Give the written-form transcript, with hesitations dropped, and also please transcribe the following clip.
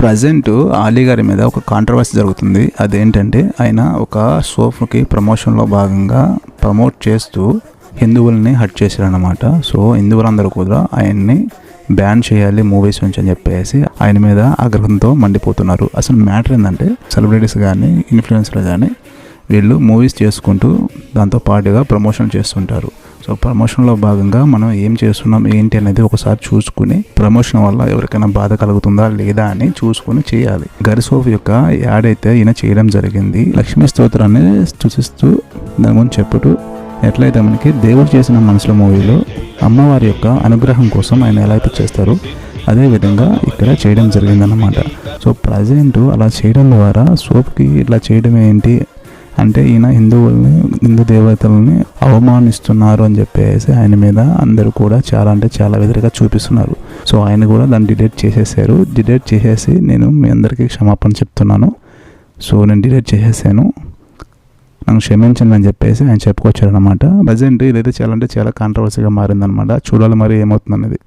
Present Ali గారి మీద ఒక కాంట్రవర్సీ జరుగుతుంది. అదేంటంటే ఆయన ఒక సోప్కి ప్రమోషన్లో భాగంగా ప్రమోట్ చేస్తూ హిందువుల్ని హట్ చేశారనమాట. సో హిందువులందరూ కూడా ఆయన్ని బ్యాన్ చేయాలి మూవీస్ నుంచి అని చెప్పేసి ఆయన మీద ఆగ్రహంతో మండిపోతున్నారు. అసలు మ్యాటర్ ఏంటంటే సెలబ్రిటీస్ కానీ ఇన్ఫ్లుయెన్సర్ కానీ వీళ్ళు మూవీస్ చేసుకుంటూ దాంతో పాటుగా ప్రమోషన్ చేస్తుంటారు. సో ప్రమోషన్లో భాగంగా మనం ఏం చేస్తున్నాం ఏంటి అనేది ఒకసారి చూసుకుని ప్రమోషన్ వల్ల ఎవరికైనా బాధ కలుగుతుందా లేదా అని చూసుకుని చేయాలి. గరిసోఫ్ యొక్క యాడ్ అయితే ఈయన చేయడం జరిగింది. లక్ష్మీ స్తోత్రాన్ని సూచిస్తూ దాని గురించి చెప్పుతూ ఎట్లయితే మనకి దేవుడు చేసిన మనసుల మూవీలో అమ్మవారి యొక్క అనుగ్రహం కోసం ఆయన ఎలా అయితే చేస్తారో అదేవిధంగా ఇక్కడ చేయడం జరిగిందన్నమాట. సో ప్రజెంట్ అలా చేయడం ద్వారా సోప్కి ఇట్లా చేయడం ఏంటి అంటే ఈయన హిందూ దేవతలని అవమానిస్తున్నారు అని చెప్పేసి ఆయన మీద అందరూ కూడా చాలా అంటే చాలా వ్యతిరేకంగా చూపిస్తున్నారు. సో ఆయన కూడా దాన్ని డిలీట్ చేసేసారు. డిలీట్ చేసేసి నేను మీ అందరికీ క్షమాపణ చెప్తున్నాను. సో నేను డిలీట్ చేసేసాను, నన్ను క్షమించండి అని చెప్పేసి ఆయన చెప్పుకొచ్చారనమాట. ప్రజెంట్ ఇదైతే చాలా అంటే చాలా కాంట్రవర్సీగా మారిందనమాట. చూడాలి మరి ఏమవుతుంది అనేది.